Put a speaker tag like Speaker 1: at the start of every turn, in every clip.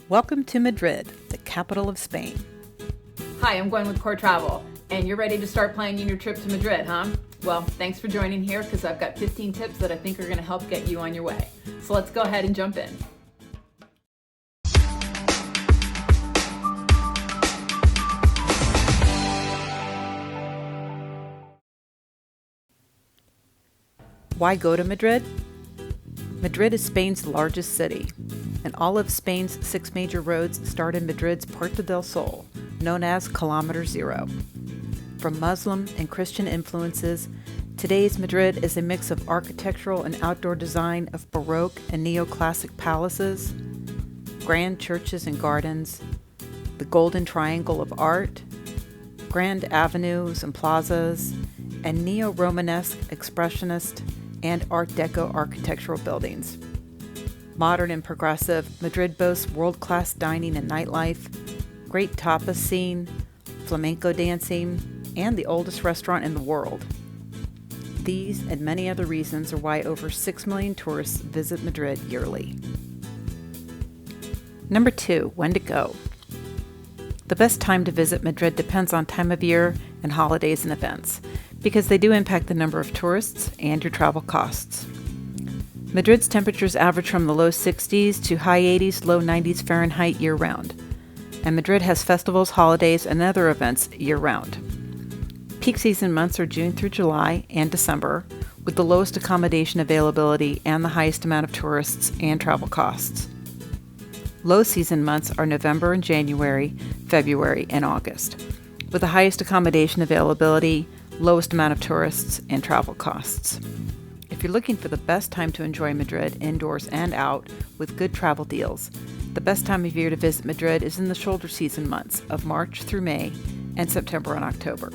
Speaker 1: Welcome to Madrid, the capital of Spain.
Speaker 2: Hi, I'm going with CORR Travel, and you're ready to start planning your trip to Madrid, huh? Well, thanks for joining here because I've got 15 tips that I think are going to help get you on your way. So let's go ahead and jump in.
Speaker 1: Why go to Madrid? Madrid is Spain's largest city, and all of Spain's 6 major roads start in Madrid's Puerta del Sol, known as Kilometer Zero. From Muslim and Christian influences, today's Madrid is a mix of architectural and outdoor design of Baroque and neoclassic palaces, grand churches and gardens, the Golden Triangle of art, grand avenues and plazas, and neo-Romanesque, expressionist, and Art Deco architectural buildings. Modern and progressive, Madrid boasts world-class dining and nightlife, great tapas scene, flamenco dancing, and the oldest restaurant in the world. These and many other reasons are why over 6 million tourists visit Madrid yearly. Number 2, when to go. The best time to visit Madrid depends on time of year and holidays and events, because they do impact the number of tourists and your travel costs. Madrid's temperatures average from the low 60s to high 80s, low 90s Fahrenheit year-round, and Madrid has festivals, holidays, and other events year-round. Peak season months are June through July and December, with the lowest accommodation availability and the highest amount of tourists and travel costs. Low season months are November and January, February, and August, with the highest accommodation availability, lowest amount of tourists, and travel costs. If you're looking for the best time to enjoy Madrid indoors and out with good travel deals, the best time of year to visit Madrid is in the shoulder season months of March through May and September and October.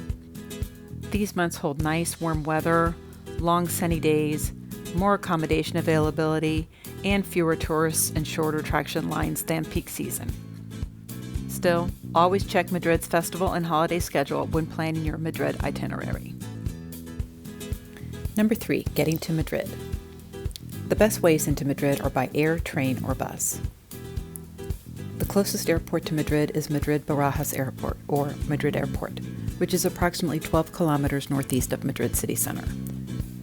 Speaker 1: These months hold nice warm weather, long sunny days, more accommodation availability, and fewer tourists and shorter attraction lines than peak season. Still, always check Madrid's festival and holiday schedule when planning your Madrid itinerary. Number 3, getting to Madrid. The best ways into Madrid are by air, train, or bus. The closest airport to Madrid is Madrid Barajas Airport, or Madrid Airport, which is approximately 12 kilometers northeast of Madrid city center.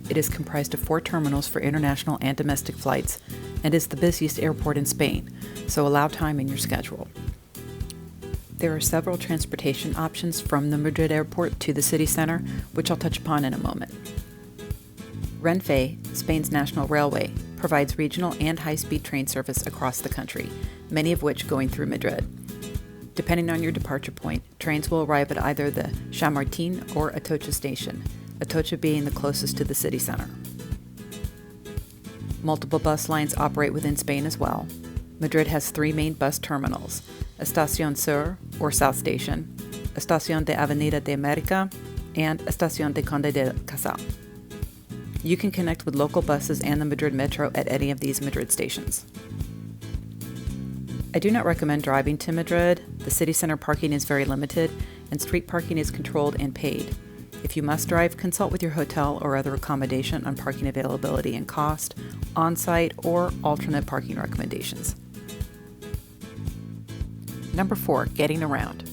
Speaker 1: It is comprised of 4 terminals for international and domestic flights and is the busiest airport in Spain, so allow time in your schedule. There are several transportation options from the Madrid airport to the city center, which I'll touch upon in a moment. Renfe, Spain's national railway, provides regional and high-speed train service across the country, many of which going through Madrid. Depending on your departure point, trains will arrive at either the Chamartín or Atocha station, Atocha being the closest to the city center. Multiple bus lines operate within Spain as well. Madrid has 3 main bus terminals: Estación Sur, or South Station, Estación de Avenida de América, and Estación de Conde de Casal. You can connect with local buses and the Madrid Metro at any of these Madrid stations. I do not recommend driving to Madrid. The city center parking is very limited, and street parking is controlled and paid. If you must drive, consult with your hotel or other accommodation on parking availability and cost, on-site or alternate parking recommendations. Number 4, getting around.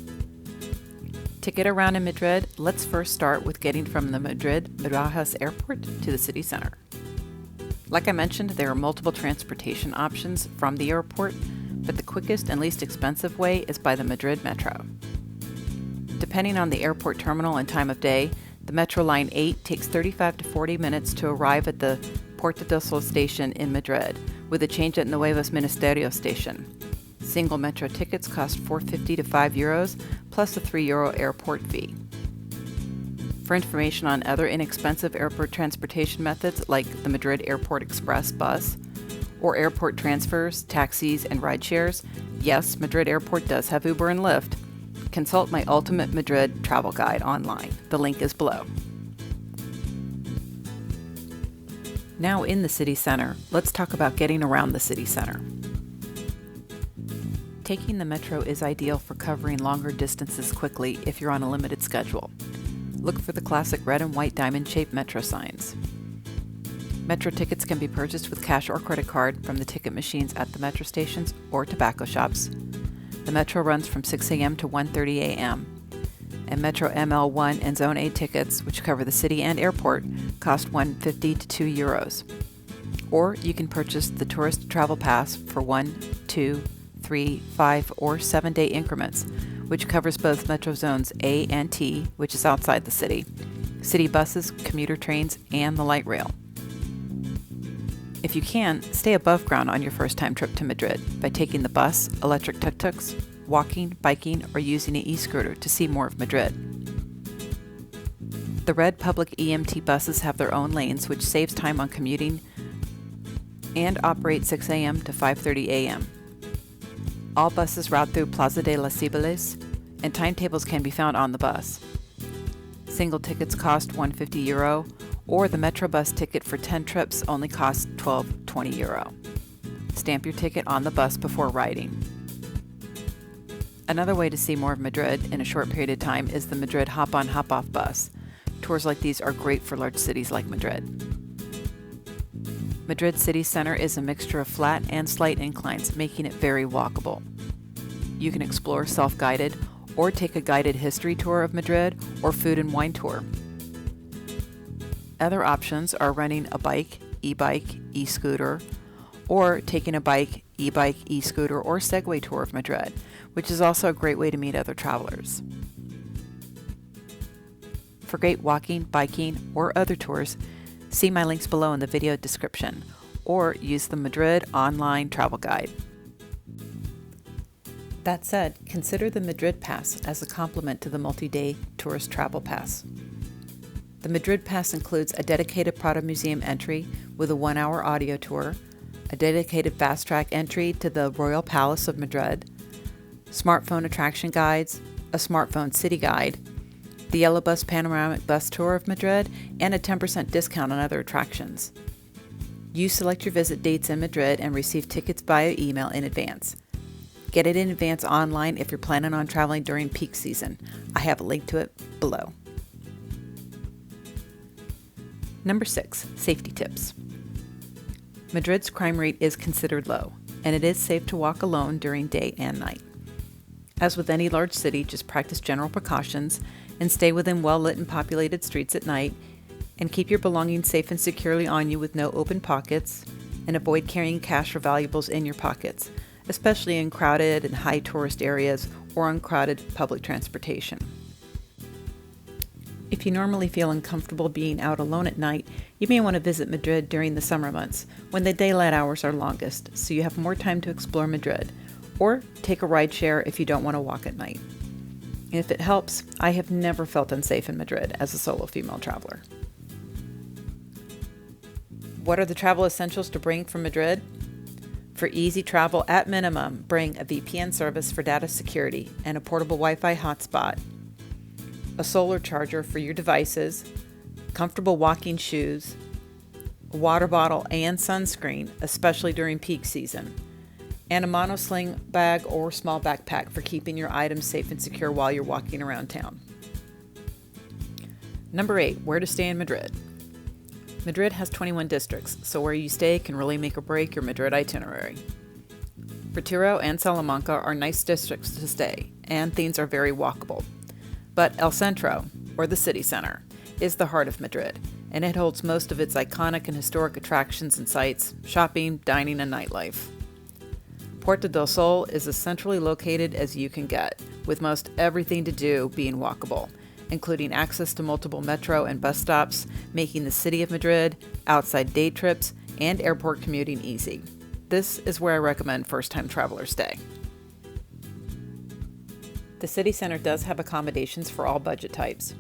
Speaker 1: To get around in Madrid, let's first start with getting from the Madrid Barajas Airport to the city center. Like I mentioned, there are multiple transportation options from the airport, but the quickest and least expensive way is by the Madrid Metro. Depending on the airport terminal and time of day, the Metro Line 8 takes 35 to 40 minutes to arrive at the Puerta del Sol station in Madrid, with a change at Nuevos Ministerios station. Single Metro tickets cost €4.50 to €5, plus a €3 airport fee. For information on other inexpensive airport transportation methods like the Madrid Airport Express bus, or airport transfers, taxis, and ride shares, yes, Madrid Airport does have Uber and Lyft. Consult my Ultimate Madrid travel guide online. The link is below. Now in the city center, let's talk about getting around the city center. Taking the metro is ideal for covering longer distances quickly if you're on a limited schedule. Look for the classic red and white diamond-shaped metro signs. Metro tickets can be purchased with cash or credit card from the ticket machines at the metro stations or tobacco shops, The Metro runs from 6 a.m. to 1:30 a.m. And Metro ML1 and Zone A tickets, which cover the city and airport, cost €1.50 to €2. Or you can purchase the Tourist Travel Pass for 1, 2, 3, 5, or 7-day increments, which covers both Metro Zones A and T, which is outside the city buses, commuter trains, and the light rail. If you can, stay above ground on your first-time trip to Madrid by taking the bus, electric tuk-tuks, walking, biking, or using an e-scooter to see more of Madrid. The red public EMT buses have their own lanes, which saves time on commuting, and operate 6 a.m. to 5:30 a.m. All buses route through Plaza de las Cibeles, and timetables can be found on the bus. Single tickets cost €150, or the Metro bus ticket for 10 trips only costs €12.20. Stamp your ticket on the bus before riding. Another way to see more of Madrid in a short period of time is the Madrid hop-on hop-off bus. Tours like these are great for large cities like Madrid. Madrid city center is a mixture of flat and slight inclines, making it very walkable. You can explore self-guided or take a guided history tour of Madrid or food and wine tour. Other options are renting a bike, e-bike, e-scooter, or taking a bike, e-bike, e-scooter, or Segway tour of Madrid, which is also a great way to meet other travelers. For great walking, biking, or other tours, see my links below in the video description, or use the Madrid online travel guide. That said, consider the Madrid Pass as a complement to the multi-day tourist travel pass. The Madrid Pass includes a dedicated Prado Museum entry with a 1-hour audio tour, a dedicated fast-track entry to the Royal Palace of Madrid, smartphone attraction guides, a smartphone city guide, the Yellow Bus panoramic bus tour of Madrid, and a 10% discount on other attractions. You select your visit dates in Madrid and receive tickets via email in advance. Get it in advance online if you're planning on traveling during peak season. I have a link to it below. Number 6, safety tips. Madrid's crime rate is considered low, and it is safe to walk alone during day and night. As with any large city, just practice general precautions and stay within well-lit and populated streets at night, and keep your belongings safe and securely on you with no open pockets, and avoid carrying cash or valuables in your pockets, especially in crowded and high tourist areas or on crowded public transportation. If you normally feel uncomfortable being out alone at night, you may want to visit Madrid during the summer months, when the daylight hours are longest, so you have more time to explore Madrid, or take a ride share if you don't want to walk at night. And if it helps, I have never felt unsafe in Madrid as a solo female traveler. What are the travel essentials to bring from Madrid? For easy travel, at minimum, bring a VPN service for data security and a portable Wi-Fi hotspot, a solar charger for your devices, comfortable walking shoes, a water bottle and sunscreen, especially during peak season, and a monosling bag or small backpack for keeping your items safe and secure while you're walking around town. Number 8, where to stay in Madrid. Madrid has 21 districts, so where you stay can really make or break your Madrid itinerary. Retiro and Salamanca are nice districts to stay, and things are very walkable. But El Centro, or the city center, is the heart of Madrid, and it holds most of its iconic and historic attractions and sites, shopping, dining, and nightlife. Puerta del Sol is as centrally located as you can get, with most everything to do being walkable, including access to multiple metro and bus stops, making the city of Madrid, outside day trips, and airport commuting easy. This is where I recommend first-time travelers stay. The city center does have accommodations for all budget types.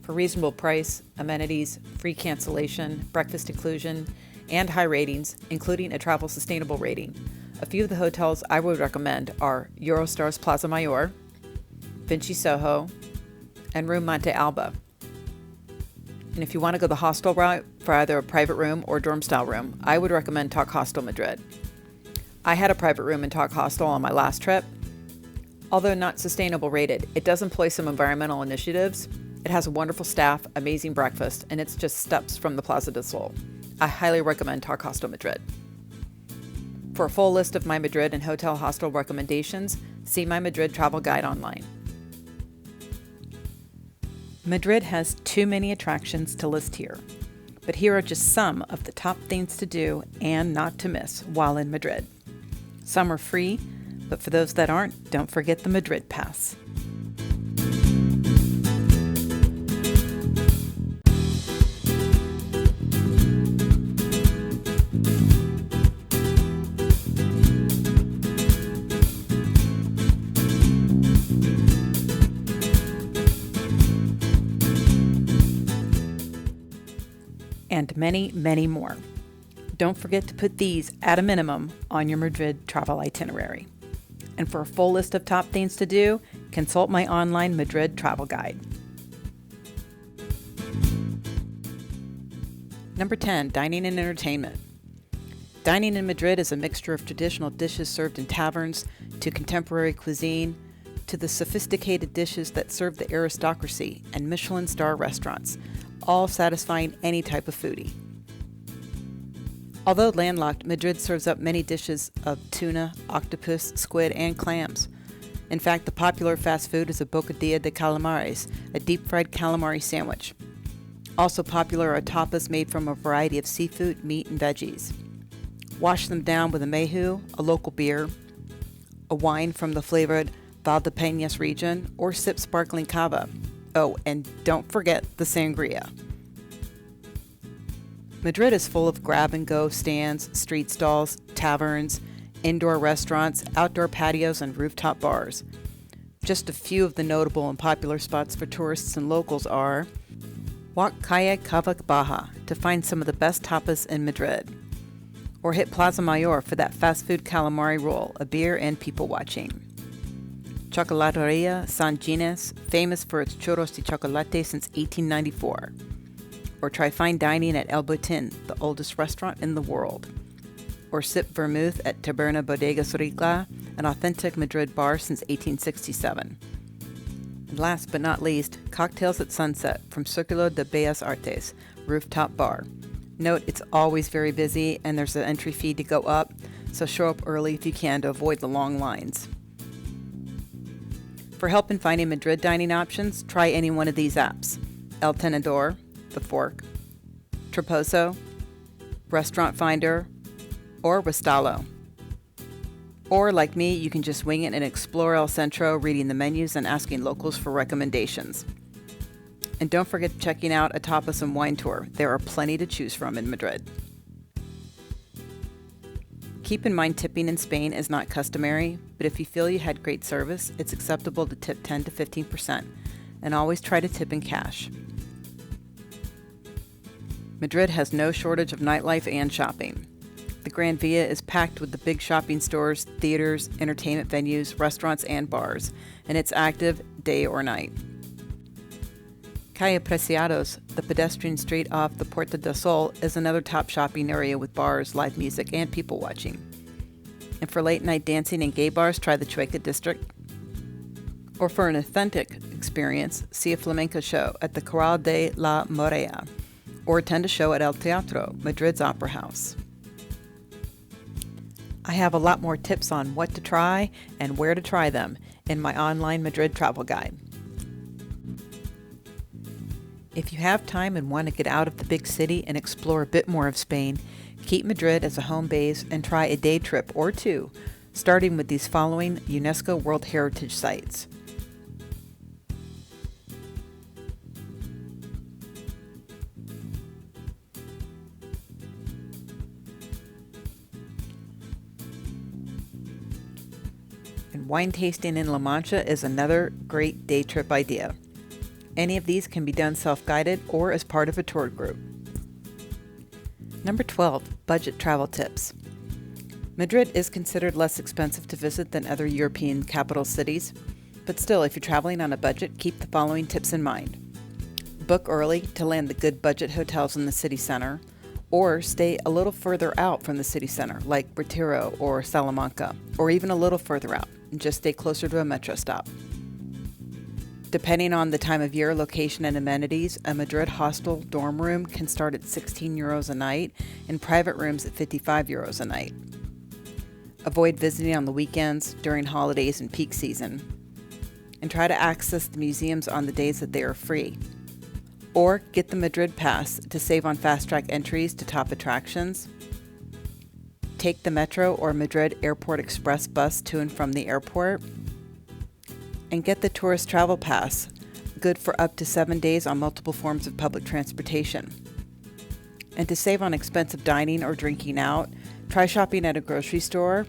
Speaker 1: For reasonable price, amenities, free cancellation, breakfast inclusion, and high ratings, including a travel sustainable rating. A few of the hotels I would recommend are Eurostar's Plaza Mayor, Vinci Soho, and Room Monte Alba. And if you want to go the hostel route for either a private room or dorm-style room, I would recommend Talk Hostel Madrid. I had a private room in Talk Hostel on my last trip. Although not sustainable rated, it does employ some environmental initiatives. It has a wonderful staff, amazing breakfast, and it's just steps from the Plaza del Sol. I highly recommend Talk Hostel Madrid. For a full list of my Madrid and hotel hostel recommendations, see my Madrid travel guide online. Madrid has too many attractions to list here, but here are just some of the top things to do and not to miss while in Madrid. Some are free, but for those that aren't, don't forget the Madrid Pass. And many, many more. Don't forget to put these at a minimum on your Madrid travel itinerary. And for a full list of top things to do, consult my online Madrid travel guide. Number 10, dining and entertainment. Dining in Madrid is a mixture of traditional dishes served in taverns to contemporary cuisine to the sophisticated dishes that serve the aristocracy and Michelin star restaurants, all satisfying any type of foodie. Although landlocked, Madrid serves up many dishes of tuna, octopus, squid, and clams. In fact, the popular fast food is a bocadilla de calamares, a deep-fried calamari sandwich. Also popular are tapas made from a variety of seafood, meat, and veggies. Wash them down with a meju, a local beer, a wine from the flavored Valdepeñas region, or sip sparkling cava. Oh, and don't forget the sangria. Madrid is full of grab-and-go stands, street stalls, taverns, indoor restaurants, outdoor patios, and rooftop bars. Just a few of the notable and popular spots for tourists and locals are: walk Calle Cava Baja to find some of the best tapas in Madrid, or hit Plaza Mayor for that fast food calamari roll, a beer, and people watching. Chocolateria San Ginés, famous for its churros de chocolate since 1894. Or try fine dining at El Butin, the oldest restaurant in the world. Or sip vermouth at Taberna Bodegas Rica, an authentic Madrid bar since 1867. And last but not least, cocktails at sunset from Círculo de Bellas Artes, rooftop bar. Note, it's always very busy and there's an entry fee to go up, so show up early if you can to avoid the long lines. For help in finding Madrid dining options, try any one of these apps: El Tenedor, The Fork, Traposo, Restaurant Finder, or Restalo. Or, like me, you can just wing it and explore El Centro, reading the menus and asking locals for recommendations. And don't forget checking out a tapas and wine tour. There are plenty to choose from in Madrid. Keep in mind, tipping in Spain is not customary, but if you feel you had great service, it's acceptable to tip 10 to 15%, and always try to tip in cash. Madrid has no shortage of nightlife and shopping. The Gran Via is packed with the big shopping stores, theaters, entertainment venues, restaurants, and bars, and it's active day or night. Calle Preciados, the pedestrian street off the Puerta del Sol, is another top shopping area with bars, live music, and people watching. And for late night dancing and gay bars, try the Chueca district. Or for an authentic experience, see a flamenco show at the Corral de la Morella, or attend a show at El Teatro, Madrid's opera house. I have a lot more tips on what to try and where to try them in my online Madrid travel guide. If you have time and want to get out of the big city and explore a bit more of Spain, keep Madrid as a home base and try a day trip or two, starting with these following UNESCO World Heritage Sites. And wine tasting in La Mancha is another great day trip idea. Any of these can be done self-guided or as part of a tour group. Number 12, budget travel tips. Madrid is considered less expensive to visit than other European capital cities, but still, if you're traveling on a budget, keep the following tips in mind. Book early to land the good budget hotels in the city center, or stay a little further out from the city center, like Retiro or Salamanca, or even a little further out, and just stay closer to a metro stop. Depending on the time of year, location, and amenities, a Madrid hostel dorm room can start at €16 a night and private rooms at €55 a night. Avoid visiting on the weekends, during holidays, and peak season. And try to access the museums on the days that they are free. Or get the Madrid Pass to save on fast-track entries to top attractions. Take the Metro or Madrid Airport Express bus to and from the airport. And get the Tourist Travel Pass, good for up to 7 days on multiple forms of public transportation. And to save on expensive dining or drinking out, try shopping at a grocery store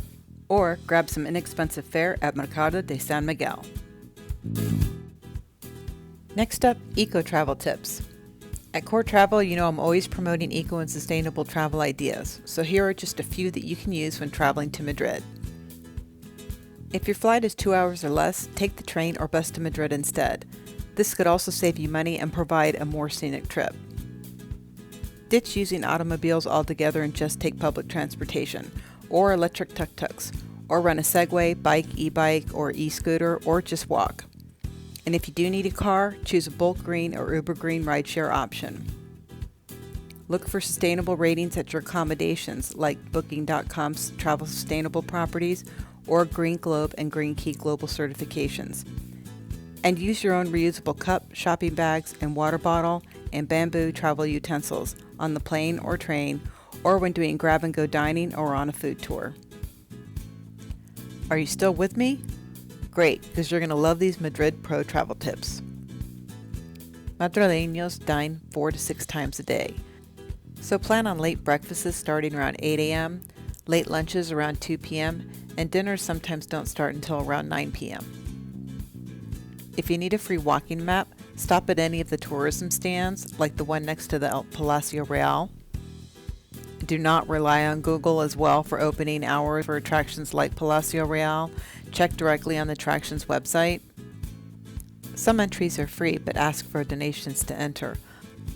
Speaker 1: or grab some inexpensive fare at Mercado de San Miguel. Next up, eco-travel tips. At CORR Travel, you know I'm always promoting eco and sustainable travel ideas, so here are just a few that you can use when traveling to Madrid. If your flight is 2 hours or less, take the train or bus to Madrid instead. This could also save you money and provide a more scenic trip. Ditch using automobiles altogether and just take public transportation, or electric tuk-tuks, or run a Segway, bike, e-bike, or e-scooter, or just walk. And if you do need a car, choose a bulk green or Uber Green rideshare option. Look for sustainable ratings at your accommodations like Booking.com's Travel Sustainable Properties or Green Globe and Green Key Global certifications. And use your own reusable cup, shopping bags, and water bottle and bamboo travel utensils on the plane or train or when doing grab-and-go dining or on a food tour. Are you still with me? Great, because you're going to love these Madrid Pro travel tips. Madrileños dine 4 to 6 times a day. So plan on late breakfasts starting around 8 a.m., late lunches around 2 p.m., and dinners sometimes don't start until around 9 p.m. If you need a free walking map, stop at any of the tourism stands, like the one next to the El Palacio Real. Do not rely on Google as well for opening hours for attractions like Palacio Real. Check directly on the attraction's website. Some entries are free but ask for donations to enter,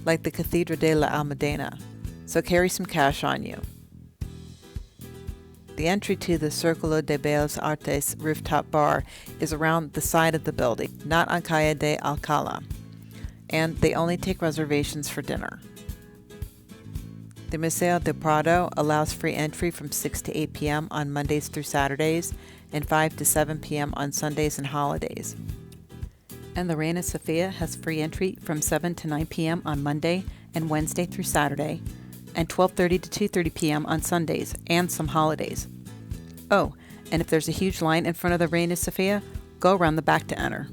Speaker 1: like the Cathedral de la Almudena, so carry some cash on you. The entry to the Círculo de Bellas Artes rooftop bar is around the side of the building, not on Calle de Alcalá, and they only take reservations for dinner. The Museo del Prado allows free entry from 6 to 8 p.m. on Mondays through Saturdays and 5 to 7 p.m. on Sundays and holidays. And the Reina Sofia has free entry from 7 to 9 p.m. on Monday and Wednesday through Saturday, and 12:30 to 2:30 p.m. on Sundays and some holidays. Oh, and if there's a huge line in front of the Reina Sofia, go around the back to enter.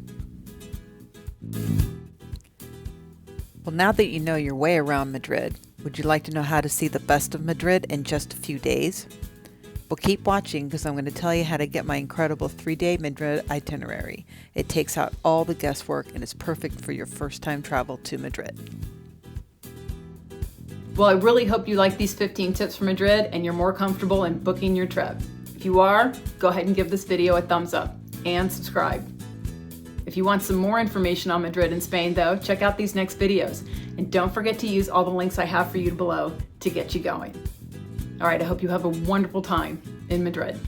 Speaker 1: Well, now that you know your way around Madrid, would you like to know how to see the best of Madrid in just a few days? Well, keep watching because I'm going to tell you how to get my incredible 3-day Madrid itinerary. It takes out all the guesswork and is perfect for your first-time travel to Madrid.
Speaker 2: Well, I really hope you like these 15 tips for Madrid and you're more comfortable in booking your trip. If you are, go ahead and give this video a thumbs up and subscribe. If you want some more information on Madrid and Spain, though, check out these next videos. And don't forget to use all the links I have for you below to get you going. All right, I hope you have a wonderful time in Madrid.